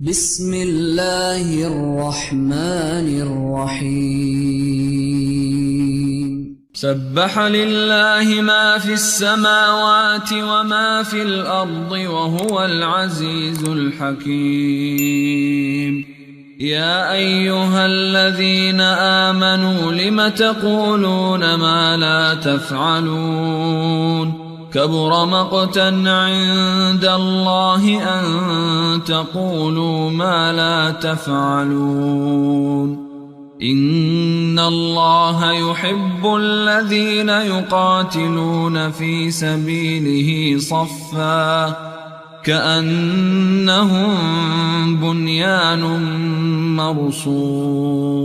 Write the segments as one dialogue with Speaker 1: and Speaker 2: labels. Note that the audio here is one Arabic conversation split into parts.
Speaker 1: بسم الله الرحمن الرحيم سبح لله ما في السماوات وما في الأرض وهو العزيز الحكيم يا أيها الذين آمنوا لم تقولون ما لا تفعلون كبر مقتا عند الله أن تقولوا ما لا تفعلون إن الله يحب الذين يقاتلون في سبيله صفا كأنهم بنيان مرصوص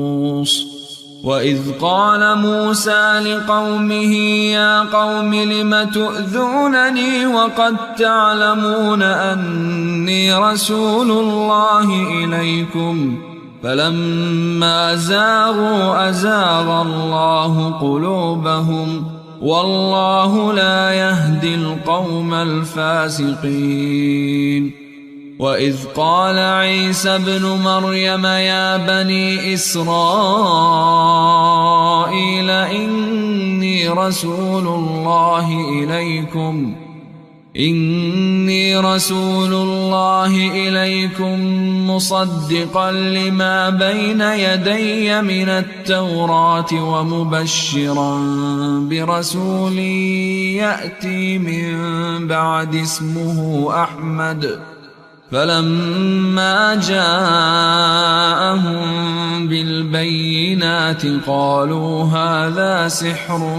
Speaker 1: وإذ قال موسى لقومه يا قوم لم تؤذونني وقد تعلمون أني رسول الله إليكم فلما زاغوا أزاغ الله قلوبهم والله لا يهدي القوم الفاسقين وإذ قال عيسى ابن مريم يا بني إسرائيل إني رسول الله إليكم مصدقا لما بين يدي من التوراة ومبشرا برسول يأتي من بعد اسمه أحمد فلما جاءهم بالبينات قالوا هذا سحر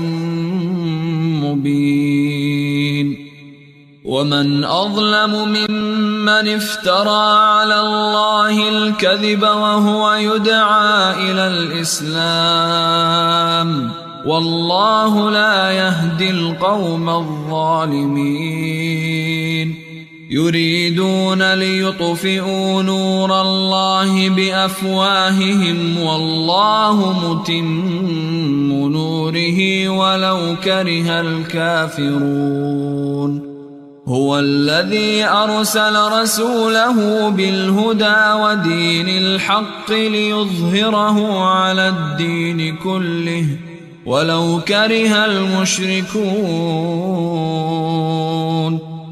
Speaker 1: مبين ومن أظلم ممن افترى على الله الكذب وهو يدعى إلى الإسلام والله لا يهدي القوم الظالمين يريدون ليطفئوا نور الله بأفواههم والله متم نوره ولو كره الكافرون هو الذي أرسل رسوله بالهدى ودين الحق ليظهره على الدين كله ولو كره المشركون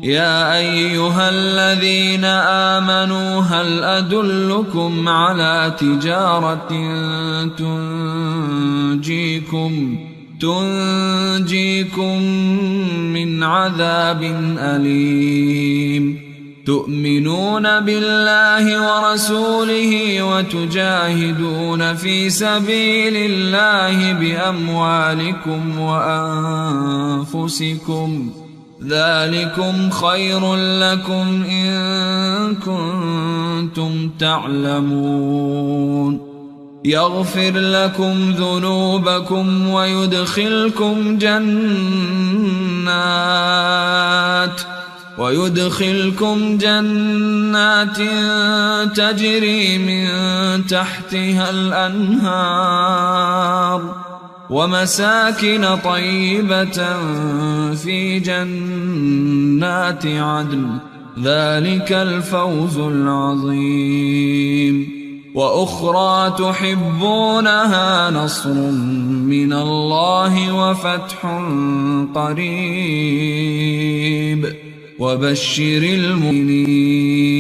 Speaker 1: يا أيها الذين آمنوا هل أدلكم على تجارة تنجيكم من عذاب أليم تؤمنون بالله ورسوله وتجاهدون في سبيل الله بأموالكم وأنفسكم ذلكم خير لكم إن كنتم تعلمون يغفر لكم ذنوبكم ويدخلكم جنات تجري من تحتها الأنهار ومساكن طيبة في جنات عدن ذلك الفوز العظيم وأخرى تحبونها نصر من الله وفتح قريب وبشر المؤمنين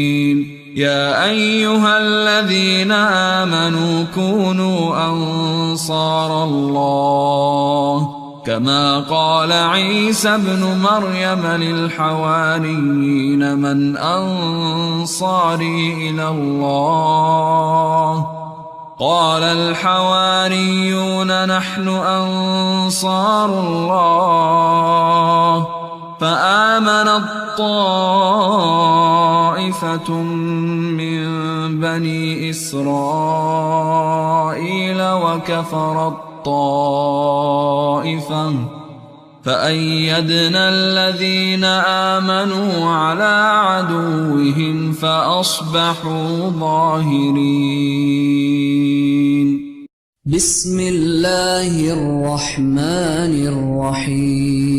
Speaker 1: يا أيها الذين آمنوا كونوا أنصار الله كما قال عيسى ابن مريم للحواريين من أنصاري إلى الله قال الحواريون نحن أنصار الله فآمنت طائفة من بني إسرائيل وكفرت طائفة فأيدنا الذين آمنوا على عدوهم فأصبحوا ظاهرين بسم الله الرحمن الرحيم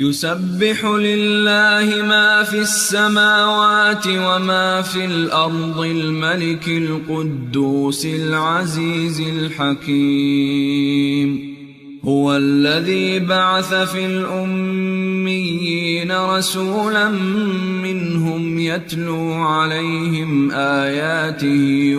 Speaker 1: يسبح لله ما في السماوات وما في الأرض الملك القدوس العزيز الحكيم. هو الذي بعث في الأميين رسولا منهم يتلو عليهم آياته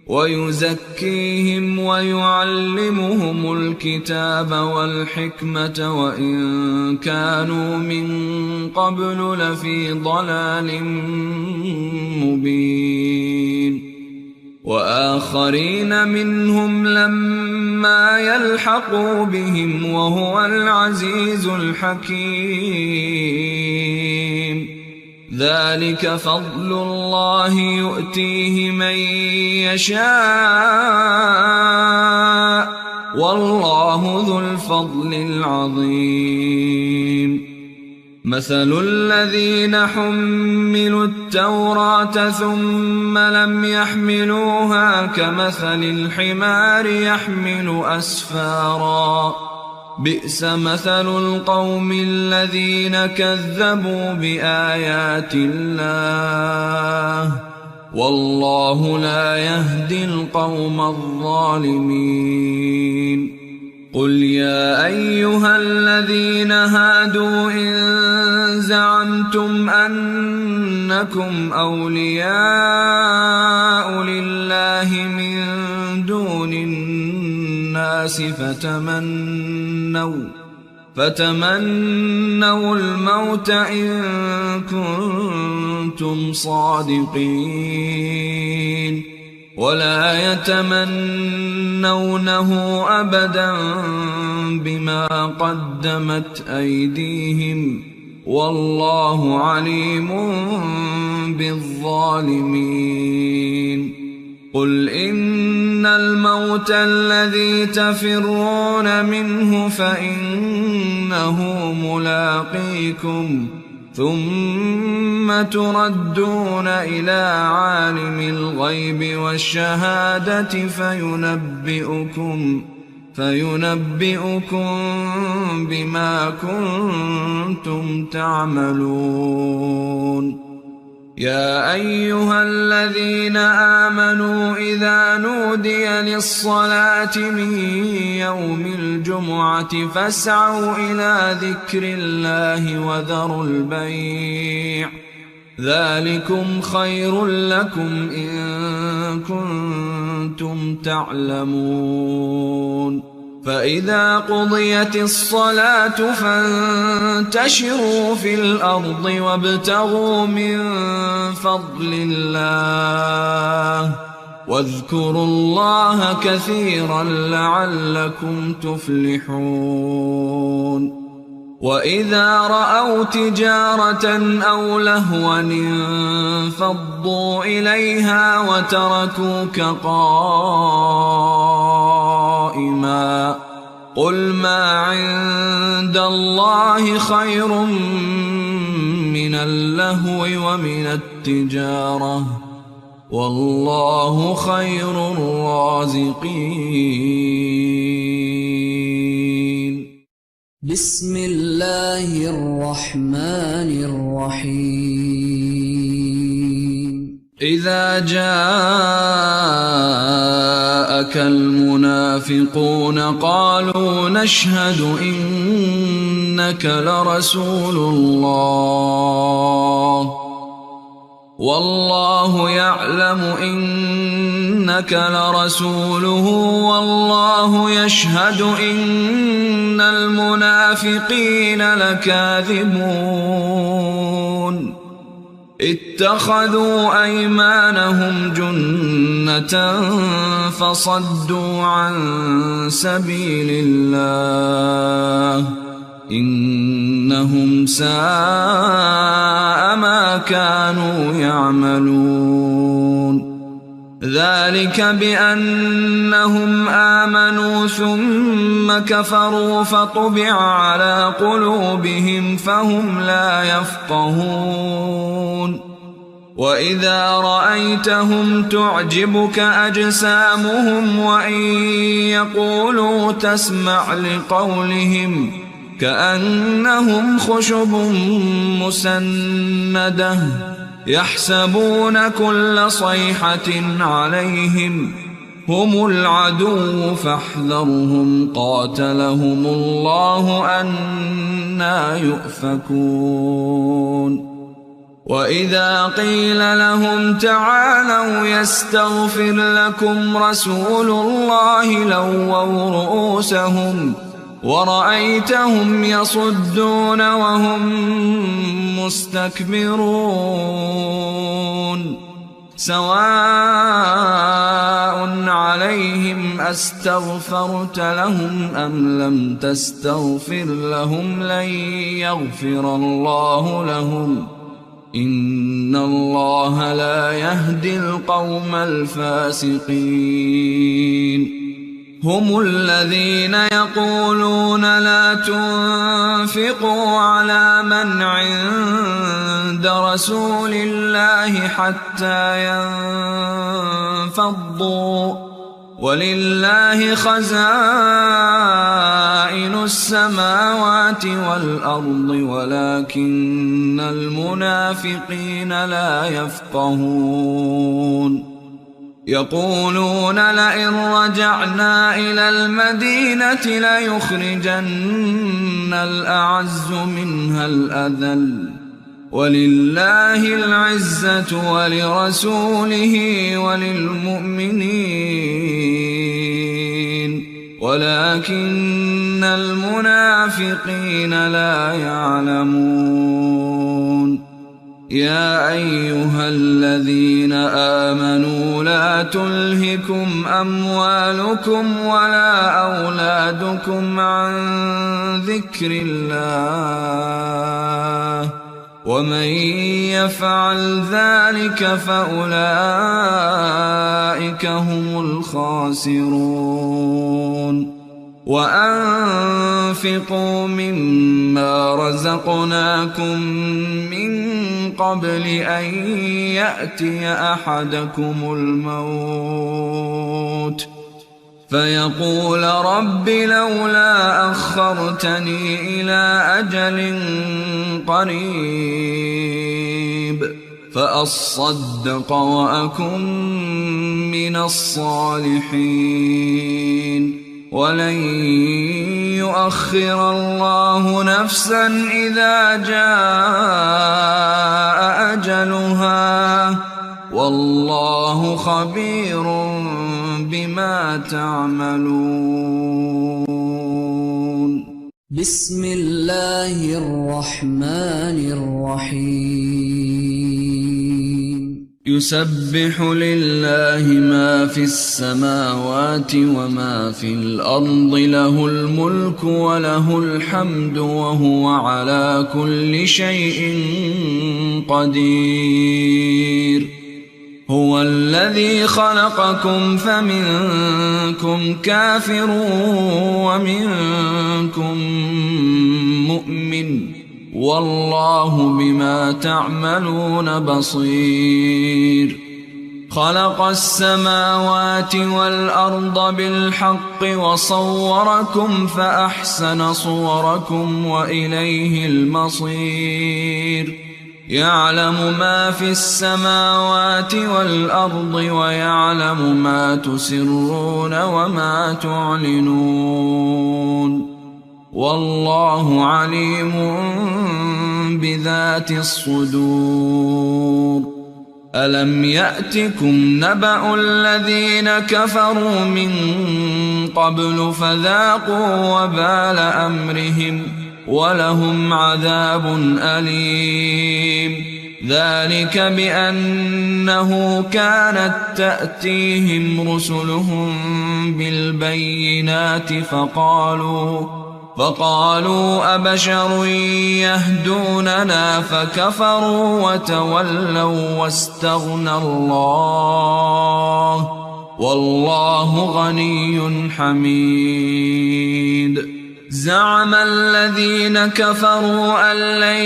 Speaker 1: ويزكيهم ويعلمهم الكتاب والحكمة وإن كانوا من قبل لفي ضلال مبين. وآخرين منهم لما يلحقوا بهم وهو العزيز الحكيم. ذلك فضل الله يؤتيه من يشاء والله ذو الفضل العظيم. مثل الذين حملوا التوراة ثم لم يحملوها كمثل الحمار يحمل أسفارا بئس مثل القوم الذين كذبوا بآيات الله والله لا يهدي القوم الظالمين. قل يا أيها الذين هادوا إن زعمتم أنكم أولياء لله من دون الناس فتمنوا الموت إن كنتم صادقين ولا يتمنونه أبدا بما قدمت أيديهم والله عليم بالظالمين. قل إن الموت الذي تفرون منه فإنه ملاقيكم ثم تردون إلى عالم الغيب والشهادة فينبئكم بما كنتم تعملون. يا أيها الذين آمنوا إذا نودي للصلاة من يوم الجمعة فاسعوا إلى ذكر الله وذروا البيع ذلكم خير لكم إن كنتم تعلمون. فإذا قضيت الصلاة فانتشروا في الأرض وابتغوا من فضل الله واذكروا الله كثيرا لعلكم تفلحون. وإذا رأوا تجارة أو لهوا انفضوا إليها وتركوك قائما قل ما عند الله خير من اللهو ومن التجارة والله خير الرازقين.
Speaker 2: بسم الله الرحمن الرحيم.
Speaker 1: إذا جاءك المنافقون قالوا نشهد إنك لرسول الله والله يعلم إنك لرسوله والله يشهد إن المنافقين لكاذبون. اتخذوا أيمانهم جنة فصدوا عن سبيل الله إنهم ساء ما كانوا يعملون. ذلك بأنهم آمنوا ثم كفروا فطبع على قلوبهم فهم لا يفقهون. وإذا رأيتهم تعجبك أجسامهم وإن يقولوا تسمع لقولهم كأنهم خشب مسندة يحسبون كل صيحة عليهم هم العدو فاحذرهم قاتلهم الله أنى يؤفكون وإذا قيل لهم تعالوا يستغفر لكم رسول الله لووا رؤوسهم ورأيتهم يصدون وهم مستكبرون سواء عليهم أستغفرت لهم أم لم تستغفر لهم لن يغفر الله لهم إن الله لا يهدي القوم الفاسقين هم الذين يقولون لا تنفقوا على من عند رسول الله حتى ينفضوا ولله خزائن السماوات والأرض ولكن المنافقين لا يفقهون يقولون لئن رجعنا إلى المدينة ليخرجن الأعز منها الأذل ولله العزة ولرسوله وللمؤمنين ولكن المنافقين لا يعلمون يا أيها الذين آمنوا لا تلهكم أموالكم ولا أولادكم عن ذكر الله ومن يفعل ذلك فأولئك هم الخاسرون وأنفقوا مما رزقناكم من قبل أن يأتي أحدكم الموت فيقول رب لولا أخرتني إلى أجل قريب فأصدق وأكن من الصالحين ولن يؤخر الله نفسا إذا جاء أجلها والله خبير بما تعملون
Speaker 2: بسم الله الرحمن الرحيم
Speaker 1: يسبح لله ما في السماوات وما في الأرض له الملك وله الحمد وهو على كل شيء قدير هو الذي خلقكم فمنكم كافر ومنكم مؤمن والله بما تعملون بصير خلق السماوات والأرض بالحق وصوركم فأحسن صوركم وإليه المصير يعلم ما في السماوات والأرض ويعلم ما تسرون وما تعلنون والله عليم بذات الصدور ألم يأتكم نبأ الذين كفروا من قبل فذاقوا وبال أمرهم ولهم عذاب أليم ذلك بأنه كانت تأتيهم رسلهم بالبينات فقالوا أبشر يهدوننا فكفروا وتولوا واستغنى الله والله غني حميد زعم الذين كفروا أن لن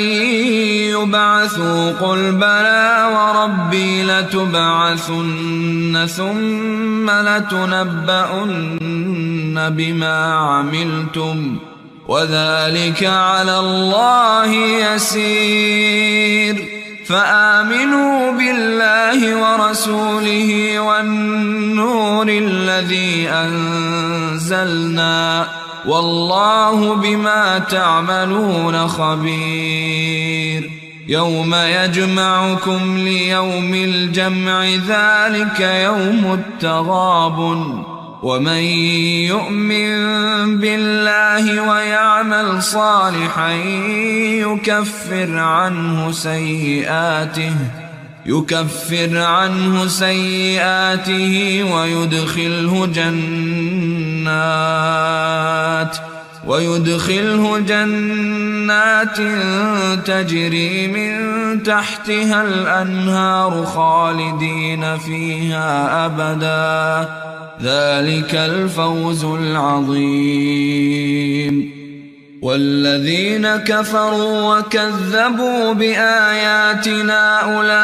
Speaker 1: يبعثوا قل بلى وربي لتبعثن ثم لتنبؤن بما عملتم وذلك على الله يسير فآمنوا بالله ورسوله والنور الذي أنزلنا والله بما تعملون خبير يوم يجمعكم ليوم الجمع ذلك يوم التغابن ومن يؤمن بالله ويعمل صالحا يكفر عنه سيئاته ويدخله جنات تجري من تحتها الأنهار خالدين فيها أبدا ذلك الفوز العظيم والذين كفروا وكذبوا بآياتنا أولئك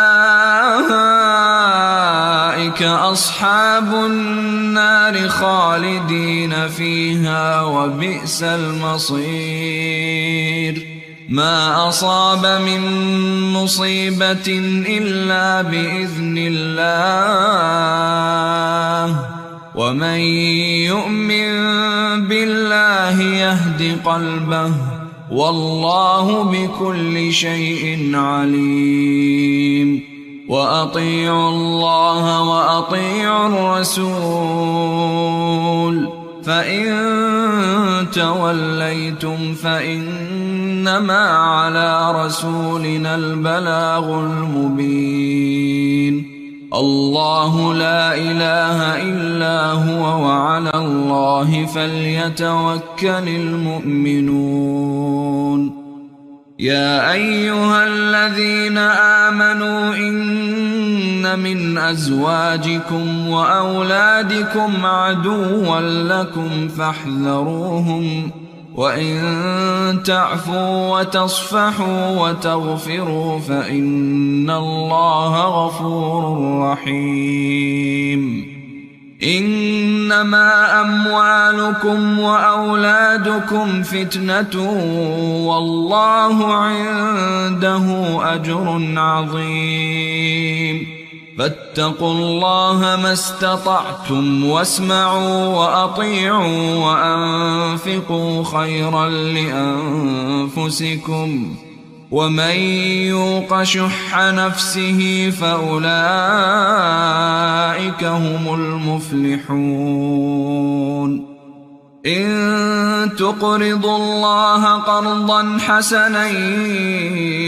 Speaker 1: أصحاب النار خالدين فيها وبئس المصير ما أصاب من مصيبة إلا بإذن الله ومن يؤمن بالله يهد قلبه والله بكل شيء عليم وأطيعوا الله وأطيعوا الرسول فإن توليتم فإنما على رسولنا البلاغ المبين الله لا إله إلا هو وعلى الله فليتوكل المؤمنون يا أيها الذين آمنوا إن من أزواجكم وأولادكم عدوا لكم فاحذروهم وإن تعفوا وتصفحوا وتغفروا فإن الله غفور رحيم إنما أموالكم وأولادكم فتنة والله عنده أجر عظيم فاتقوا الله ما استطعتم واسمعوا وأطيعوا وأنفقوا خيرا لأنفسكم ومن يوق شح نفسه فأولئك هم المفلحون إن تقرضوا الله قرضا حسنا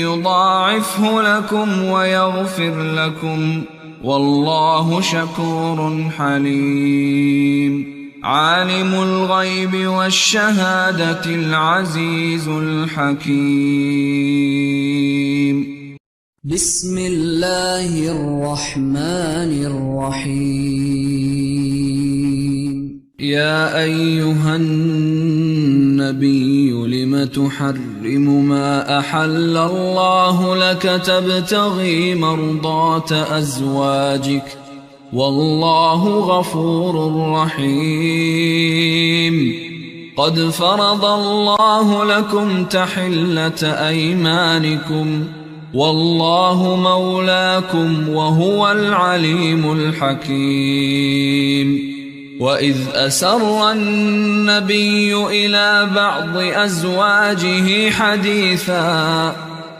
Speaker 1: يضاعفه لكم ويغفر لكم والله شكور حليم عالم الغيب والشهادة العزيز الحكيم
Speaker 2: بسم الله الرحمن الرحيم
Speaker 1: يا أيها النبي لم تحرم ما أحل الله لك تبتغي مرضات أزواجك والله غفور رحيم قد فرض الله لكم تحلة أيمانكم والله مولاكم وهو العليم الحكيم وإذ أسر النبي إلى بعض أزواجه حديثا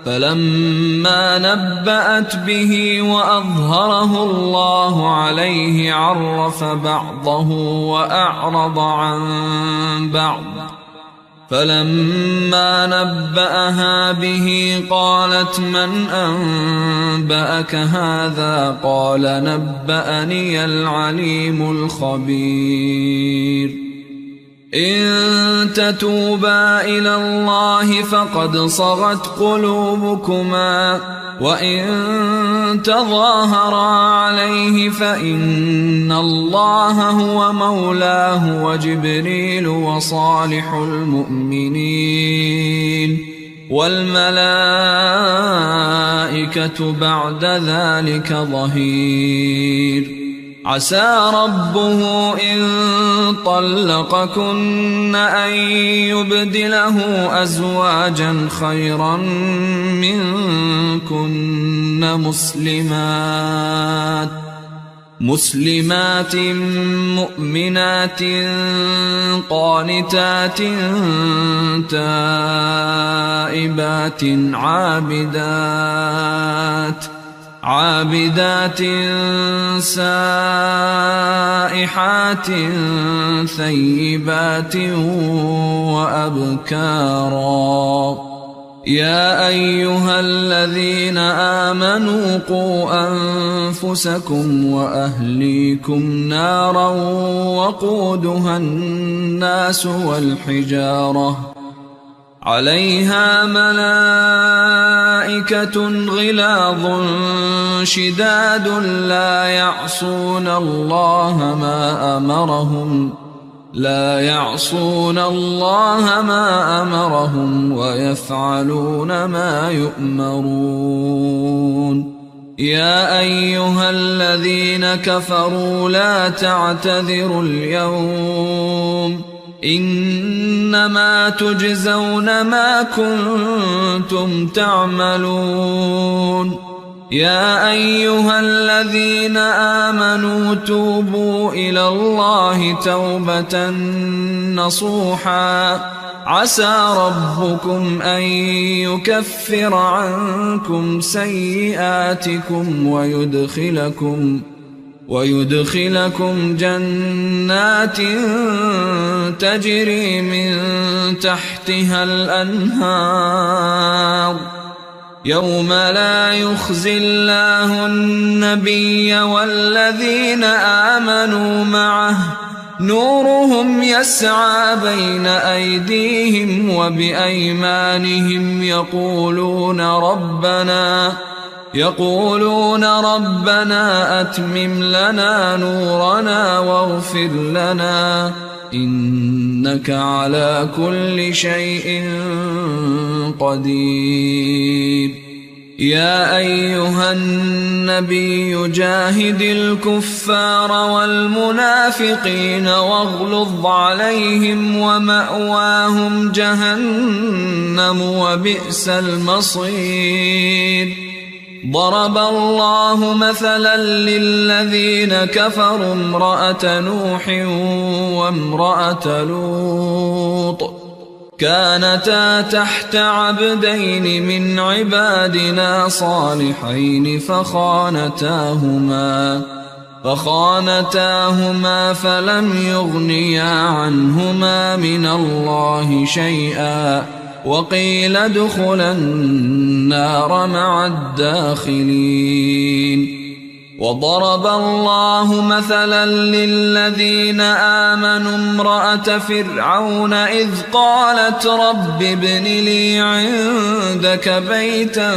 Speaker 1: فلما نبأت به وأظهره الله عليه عرف بعضه وأعرض عن بعض فلما نبأها به قالت من أنبأك هذا قال نبأني العليم الخبير إن تتوبا إلى الله فقد صغت قلوبكما وإن تظاهرا عليه فإن الله هو مولاه وجبريل وصالح المؤمنين والملائكة بعد ذلك ظهير. عسى ربه إن طلقكن أن يبدله أزواجا خيرا منكن مسلمات مؤمنات قانتات تائبات عابدات سائحات ثيبات وأبكارا. يا أيها الذين آمنوا قوا أنفسكم وأهليكم نارا وقودها الناس والحجارة عليها ملائكة غلاظ شداد لا يعصون الله ما أمرهم ويفعلون ما يؤمرون. يا أيها الذين كفروا لا تعتذروا اليوم إنما تجزون ما كنتم تعملون. يا أيها الذين آمنوا توبوا إلى الله توبة نصوحا عسى ربكم أن يكفر عنكم سيئاتكم ويدخلكم جنات تجري من تحتها الأنهار يوم لا يخزي الله النبي والذين آمنوا معه نورهم يسعى بين أيديهم وبأيمانهم يقولون ربنا أتمم لنا نورنا واغفر لنا إنك على كل شيء قدير. يا أيها النبي جاهد الكفار والمنافقين واغلظ عليهم ومأواهم جهنم وبئس المصير. ضرب الله مثلا للذين كفروا امرأة نوح وامرأة لوط كانتا تحت عبدين من عبادنا صالحين فخانتاهما فلم يغنيا عنهما من الله شيئا وقيل ادخلا النار مع الداخلين. وضرب الله مثلا للذين آمنوا امرأة فرعون إذ قالت رب ابن لي عندك بيتا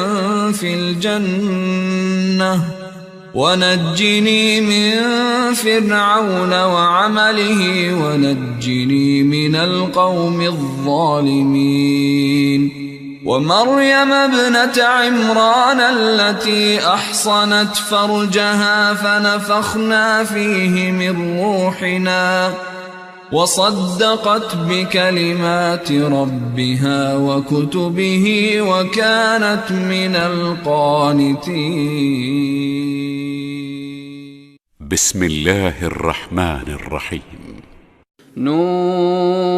Speaker 1: في الجنة ونجني من فرعون وعمله ونجني من القوم الظالمين. ومريم ابنة عمران التي أحصنت فرجها فنفخنا فيه من روحنا وصدقت بكلمات ربها وكتبه وكانت من القانتين.
Speaker 3: بسم الله الرحمن الرحيم.
Speaker 4: نون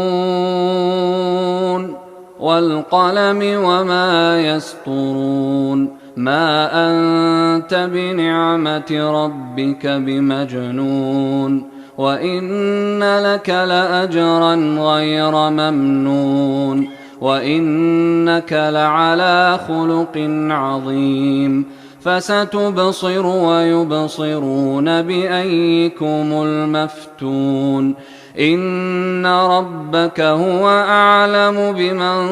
Speaker 4: والقلم وما يسطرون ما أنت بنعمة ربك بمجنون وإن لك لأجرا غير ممنون وإنك لعلى خلق عظيم. فستبصر ويبصرون بأيكم المفتون. إن ربك هو أعلم بمن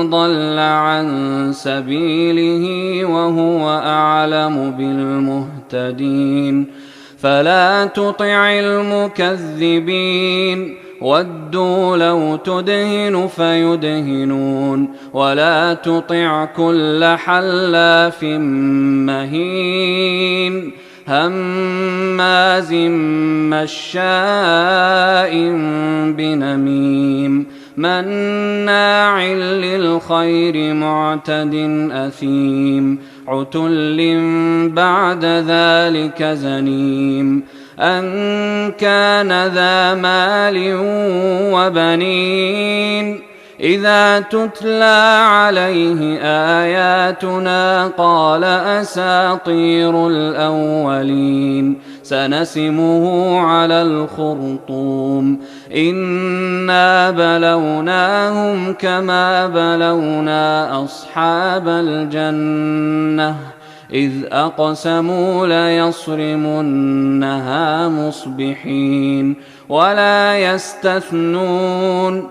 Speaker 4: ضل عن سبيله وهو أعلم بالمهتدين فلا تطع المكذبين ودوا لو تدهن فيدهنون ولا تطع كل حلاف مهين هماز مشاء بنميم مناع للخير معتد أثيم عتل بعد ذلك زنيم أن كان ذا مال وبنين إذا تتلى عليه آياتنا قال أساطير الأولين سنسمه على الخرطوم إنا بلوناهم كما بلونا أصحاب الجنة إذ أقسموا ليصرمنها مصبحين ولا يستثنون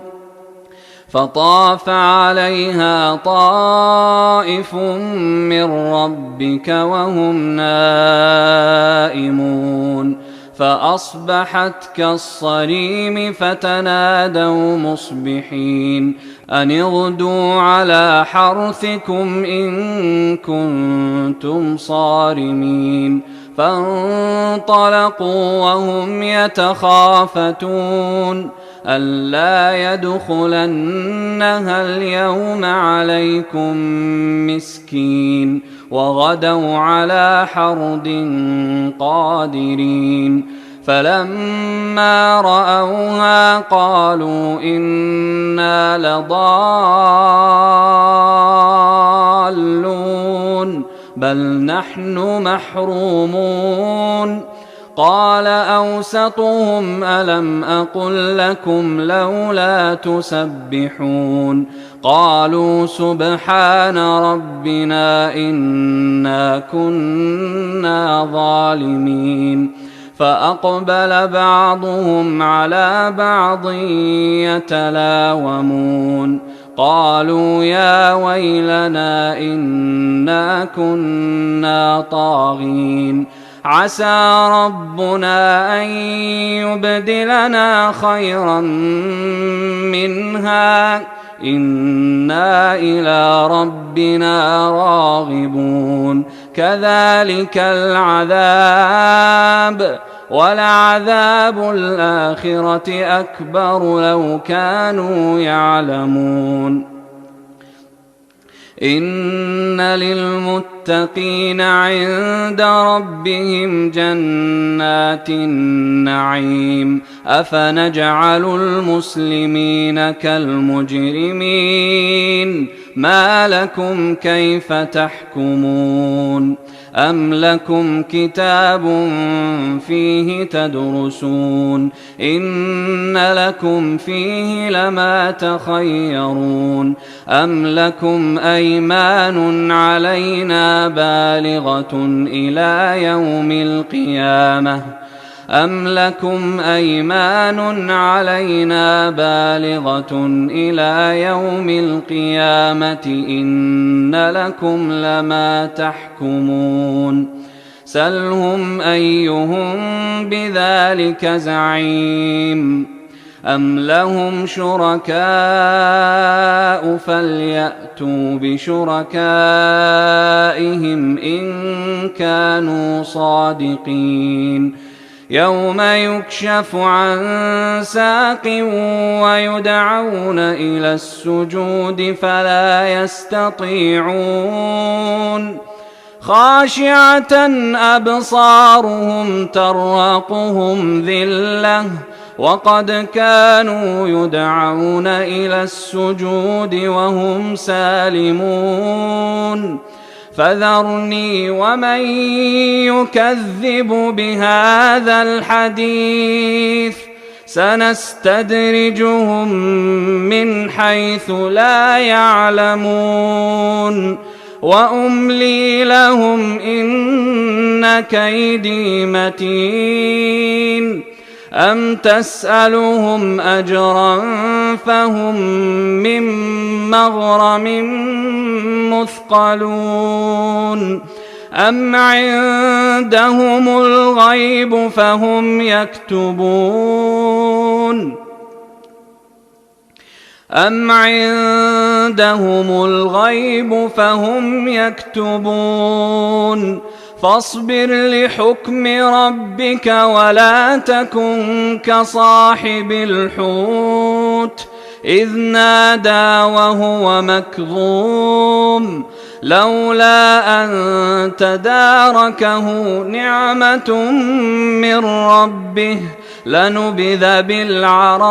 Speaker 4: فطاف عليها طائف من ربك وهم نائمون فأصبحت كالصريم فتنادوا مصبحين أن اغدوا على حرثكم إن كنتم صارمين فانطلقوا وهم يتخافتون ألا يدخلنها اليوم عليكم مسكين وغدوا على حرد قادرين فلما رأوها قالوا إنا لضالون بل نحن محرومون قال أوسطهم ألم أقل لكم لولا تسبحون قالوا سبحان ربنا إنا كنا ظالمين فأقبل بعضهم على بعض يتلاومون قالوا يا ويلنا إنا كنا طاغين عسى ربنا أن يبدلنا خيرا منها إنا إلى ربنا راغبون كذلك العذاب ولعذاب الآخرة أكبر لو كانوا يعلمون إن للمتقين عند ربهم جنات النعيم أفنجعل المسلمين كالمجرمين ما لكم كيف تحكمون أم لكم كتاب فيه تدرسون إن لكم فيه لما تخيرون أم لكم أيمان علينا بالغة إلى يوم القيامة أم لكم أيمان علينا بالغة إلى يوم القيامة إن لكم لما تحكمون سلهم أيهم بذلك زعيم أم لهم شركاء فليأتوا بشركائهم إن كانوا صادقين يوم يكشف عن ساق ويدعون إلى السجود فلا يستطيعون خاشعة أبصارهم ترهقهم ذلة وقد كانوا يدعون إلى السجود وهم سالمون فذرني ومن يكذب بهذا الحديث سنستدرجهم من حيث لا يعلمون وأملي لهم إن كيدي متين أم تسألهم أجرا فهم من مغرم مثقلون أم عندهم الغيب فهم يكتبون فاصبر لحكم ربك ولا تكن كصاحب الحوت إذ نادى وهو مكظوم لولا أن تداركه نعمة من ربه لنبذ بالعراء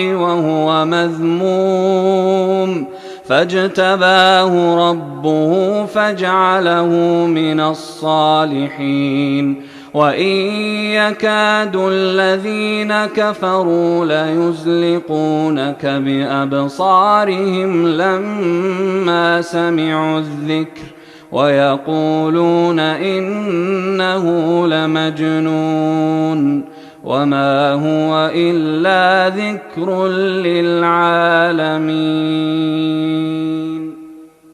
Speaker 4: وهو مذموم فاجتباه ربه فجعله من الصالحين وإن يكاد الذين كفروا ليزلقونك بأبصارهم لما سمعوا الذكر ويقولون إنه لمجنون وما هو إلا ذكر للعالمين.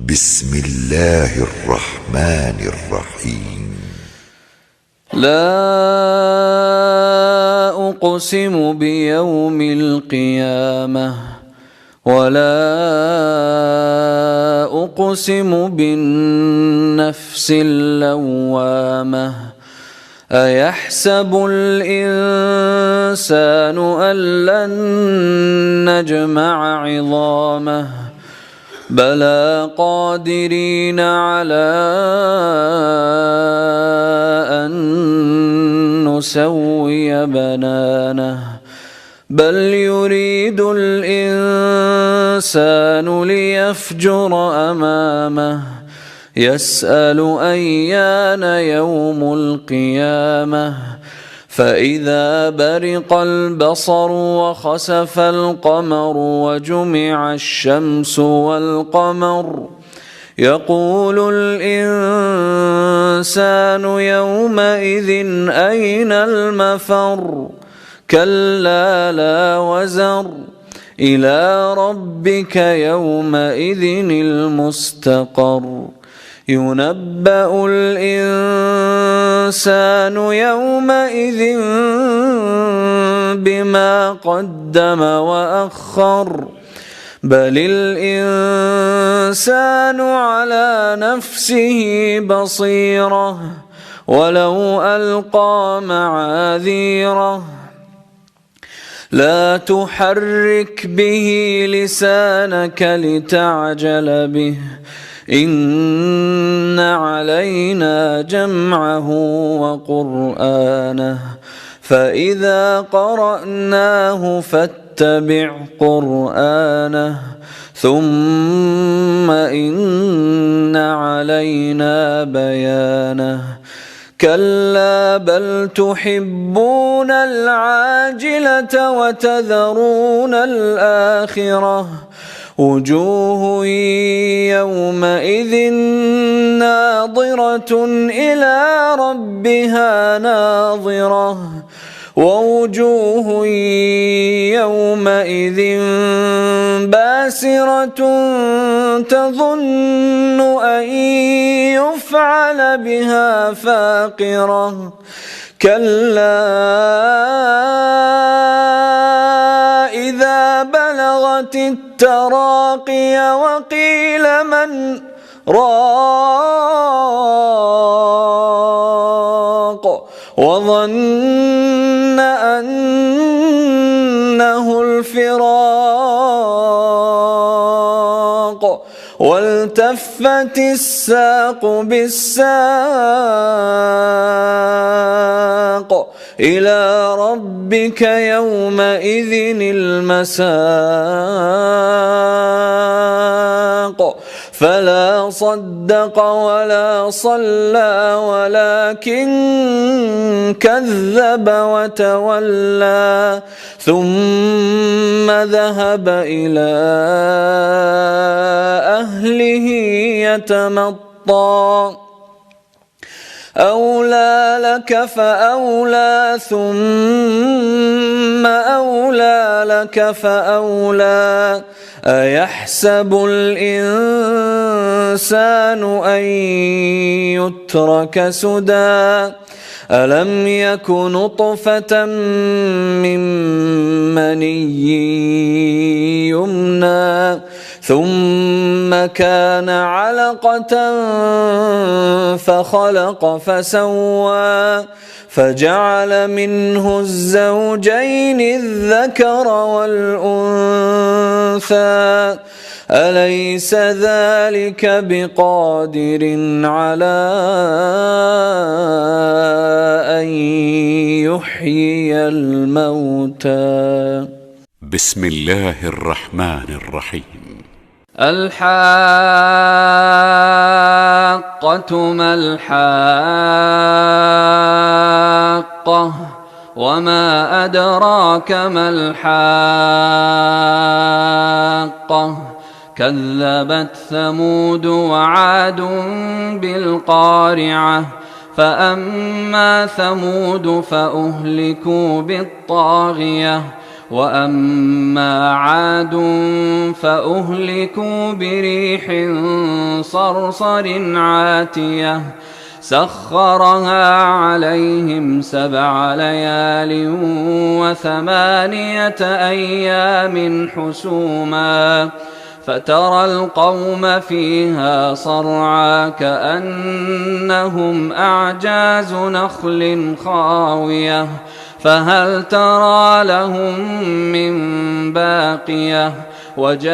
Speaker 5: بسم الله الرحمن الرحيم.
Speaker 2: لا أقسم بيوم القيامة ولا أقسم بالنفس اللوامة أيحسب الإنسان أن لن نجمع عظامه بلى قادرين على أن نسوي بنانه بل يريد الإنسان ليفجر أمامه يسأل أيان يوم القيامة فإذا برق البصر وخسف القمر وجمع الشمس والقمر يقول الإنسان يومئذ أين المفر كلا لا وزر إلى ربك يومئذ المستقر ينبأ الإنسان يومئذ بما قدم وأخر بل الإنسان على نفسه بصيرة ولو ألقى معاذيره لا تحرك به لسانك لتعجل به إن علينا جمعه وقرآنه فإذا قرأناه فاتبع قرآنه ثم إن علينا بيانه كلا بل تحبون العاجلة وتذرون الآخرة وجوه يومئذ ناظرة إلى ربها ناظرة ووجوه يومئذ باسرة تظن أن يفعل بها فاقرة كلا إذا بلغت التراقي وقيل من راق وظن أنه الفراق والتفت الساق بالساق إلى ربك يومئذ المساق فلا صدق ولا صلى ولكن كذب وتولى ثم ذهب إلى أهله يتمطى أولى لك فأولى ثم أولى لك فأولى أيحسب الإنسان أن يترك سدى ألم يك نطفة من مني يمنى ثم كان علقة فخلق فسوى فجعل منه الزوجين الذكر والأنثى أليس ذلك بقادر على أن يحيي الموتى؟
Speaker 3: بسم الله الرحمن الرحيم.
Speaker 4: الحاقة ما الحاقة وما أدراك ما الحاقة كذبت ثمود وعاد بالقارعة فأما ثمود فأهلكوا بالطاغية وأما عاد فأهلكوا بريح صرصر عاتية سخرها عليهم 7 ليال و8 أيام حسوما فترى القوم فيها صرعى كأنهم أعجاز نخل خاوية فهل ترى لهم من باقية وجاء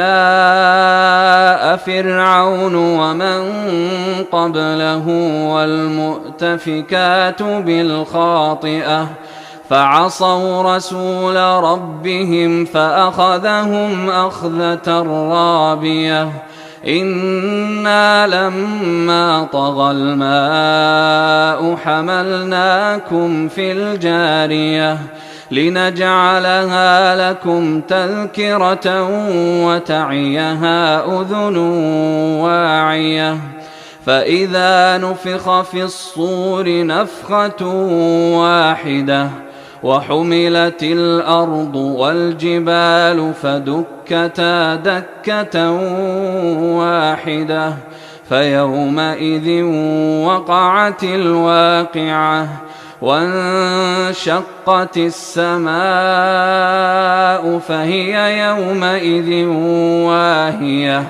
Speaker 4: فرعون ومن قبله والمؤتفكات بالخاطئة فعصوا رسول ربهم فأخذهم أخذة رابية إنا لما طغى الماء حملناكم في الجارية لنجعلها لكم تذكرة وتعيها أذن واعية فإذا نفخ في الصور نفخة واحدة وحملت الأرض والجبال فدكتا دكة واحدة فيومئذ وقعت الواقعة وانشقت السماء فهي يومئذ واهية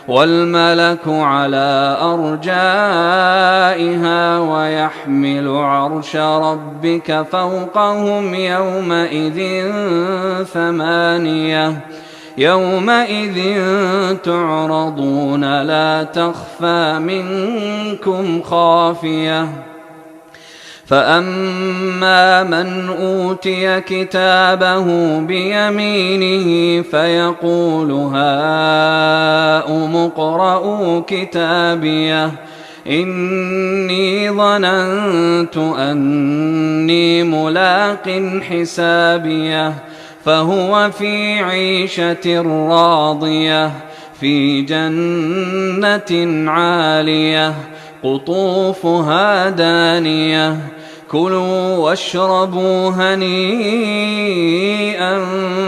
Speaker 4: والملك على أرجائها ويحمل عرش ربك فوقهم يومئذ 8 يومئذ تعرضون لا تخفى منكم خافية فأما من أوتي كتابه بيمينه فيقول هاؤم اقرءوا كتابيه إني ظننت أني ملاق حسابيه فهو في عيشة راضية في جنة عالية قطوفها دانية كلوا واشربوا هنيئا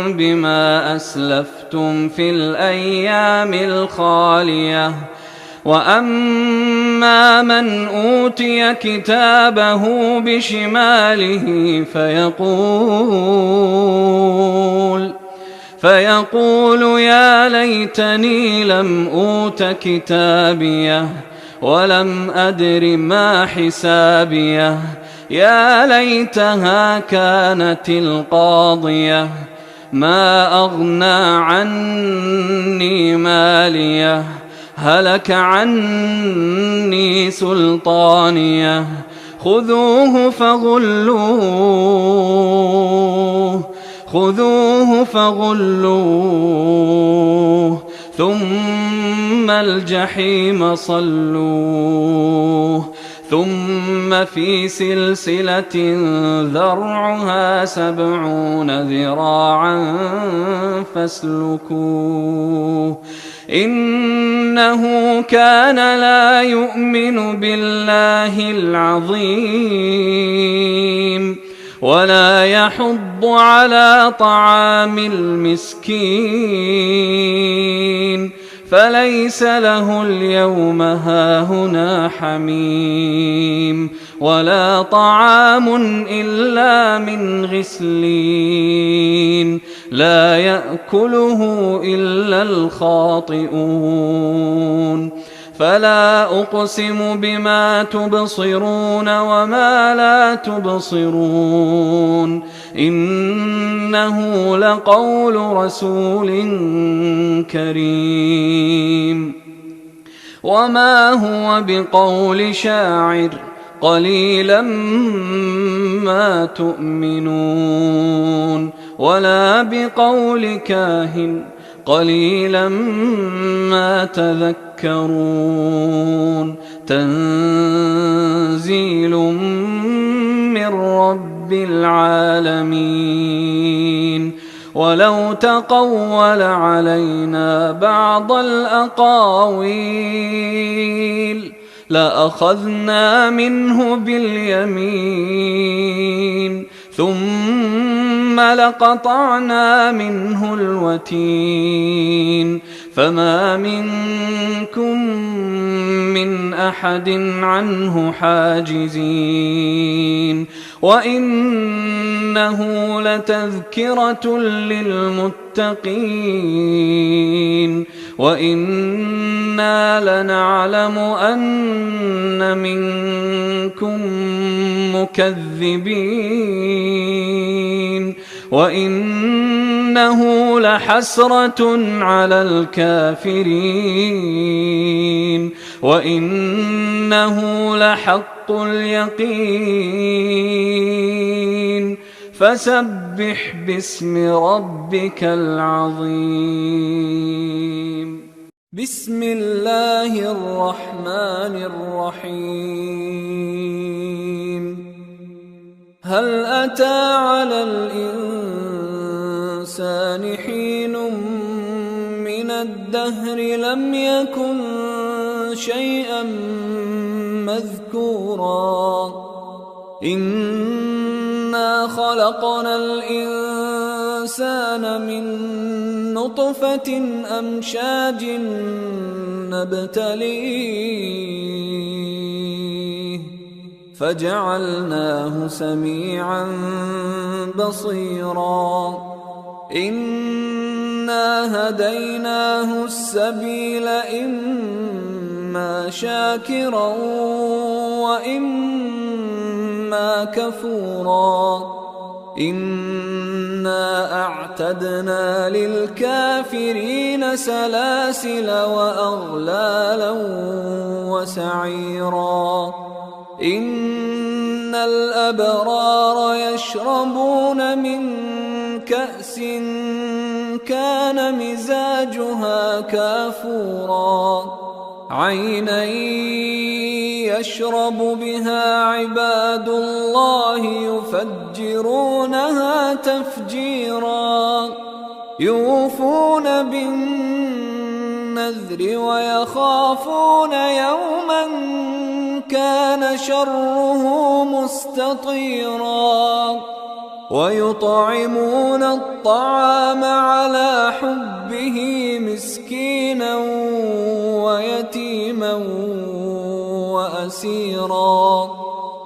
Speaker 4: بما أسلفتم في الأيام الخالية وأما من أوتي كتابه بشماله فيقول يا ليتني لم أوت كتابيه ولم أدر ما حسابيه يا ليتها كانت القاضية ما أغنى عني ماليه هلك عني سلطانيه خذوه فغلوه ثم الجحيم صلوه ثم في سلسلة ذرعها 70 ذراعا فاسلكوه إنه كان لا يؤمن بالله العظيم ولا يحض على طعام المسكين فليس له اليوم هاهنا حميم ولا طعام إلا من غسلين لا يأكله إلا الخاطئون فلا أقسم بما تبصرون وما لا تبصرون إنه لقول رسول كريم وما هو بقول شاعر قليلا ما تؤمنون ولا بقول كاهن قليلا ما تذكرون تنزيل من رب العالمين ولو تقول علينا بعض الأقاويل لأخذنا منه باليمين ثم لقطعنا منه الوتين فما منكم من أحد عنه حاجزين وإنه لتذكرة للمتقين وإنا لنعلم أن منكم مكذبين وإنه لحسرة على الكافرين وإنه لحق اليقين فسبح باسم ربك العظيم بسم الله الرحمن الرحيم هل أتى على الإنسان حين من الدهر لم يكن شيئا مذكورا إنا خلقنا الإنسان من نطفة أمشاج نبتليه فجعلناه سميعا بصيرا إنا هديناه السبيل إما شاكرا وإما كفورا إنا أعتدنا للكافرين سلاسل وأغلالا وسعيرا إن الأبرار يشربون من كأس كان مزاجها كافورا عينا يشرب بها عباد الله يفجرونها تفجيرا يوفون بالنذر ويخافون يوما كان شره مستطيرا ويطعمون الطعام على حبه مسكينا ويتيما وأسيرا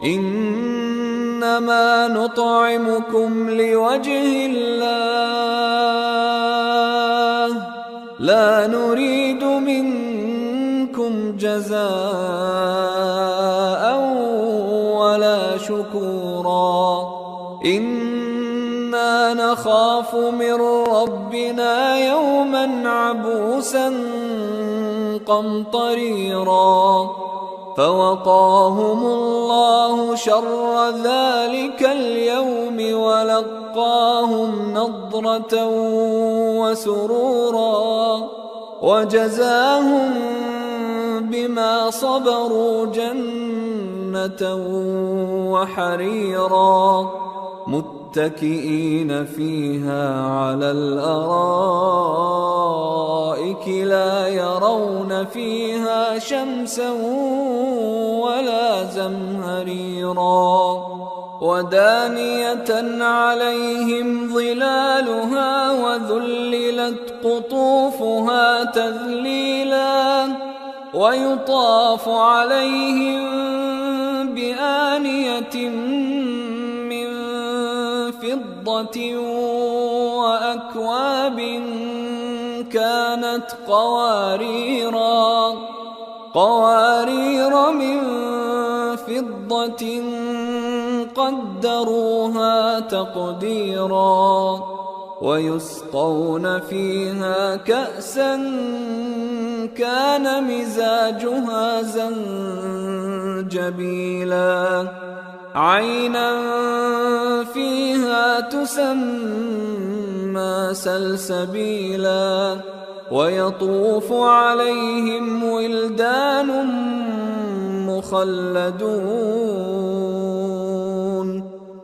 Speaker 4: إنما نطعمكم لوجه الله لا نريد منكم جزاء ولا شكورا إنا نخاف من ربنا يوما عبوسا قمطريرا فوقاهم الله شر ذلك اليوم ولقاهم نضرة وسرورا وجزاهم بما صبروا جنة وحريرا متكئين فيها على الأرائك الأرائك لا يرون فيها شمسا ولا زمهريرا ودانية عليهم ظلالها وذللت قطوفها تذليلا ويطاف عليهم بآنية من فضة وأكواب كانت قوارير من فضة قدروها تقديرا ويسقون فيها كأسا كان مزاجها زنجبيلا عينا فيها تسمى سلسبيلا ويطوف عليهم ولدان مخلدون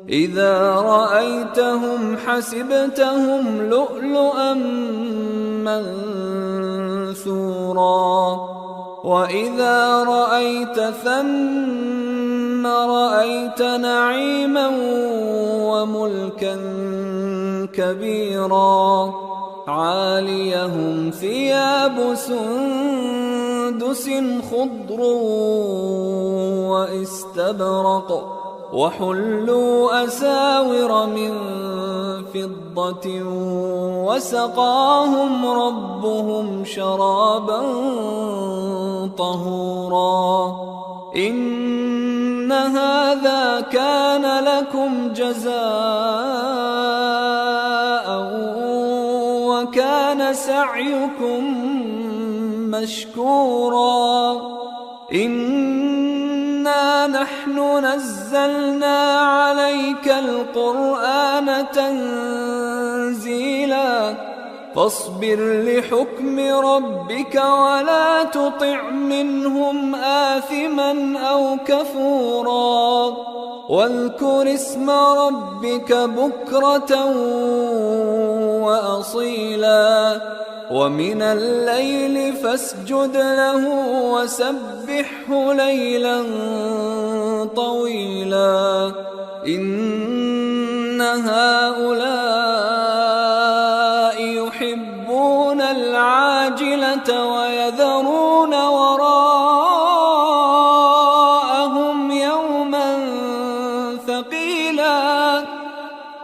Speaker 4: إذا رأيتهم حسبتهم لؤلؤا منثورا وإذا رأيت ثم رأيت نعيما وملكا كبيرا عاليهم ثياب سندس خضر واستبرق وحلوا أساور من فضة وسقاهم ربهم شرابا طهورا إن هذا كان لكم جزاء وكان سعيكم مشكورا إنا نحن نزلنا عليك القرآن تنزيلا فاصبر لحكم ربك ولا تطع منهم آثما أو كفورا واذكر اسم ربك بكرة وأصيلا ومن الليل فاسجد له وسبحه ليلا طويلا إن هؤلاء يحبون العاجلة ويذرون وراءهم يوما ثقيلا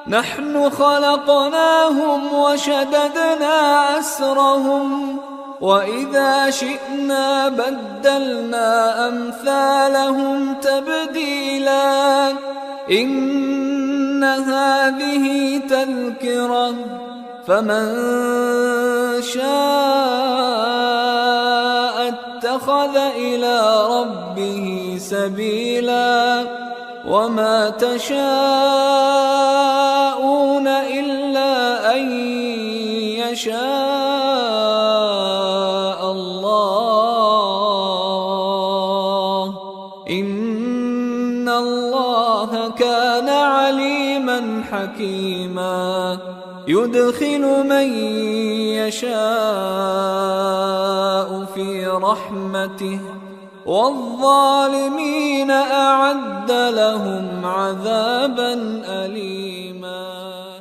Speaker 4: نحن خلقناهم وشددنا أسرهم وإذا شئنا بدلنا أمثالهم تبديلا إن هذه تذكرة فمن شاء اتخذ إلى ربه سبيلا وما تشاءون إلا أن يشاء الله إن الله كان عليما حكيما يدخل من يشاء في رحمته والظالمين أعد لهم عذابا أليما.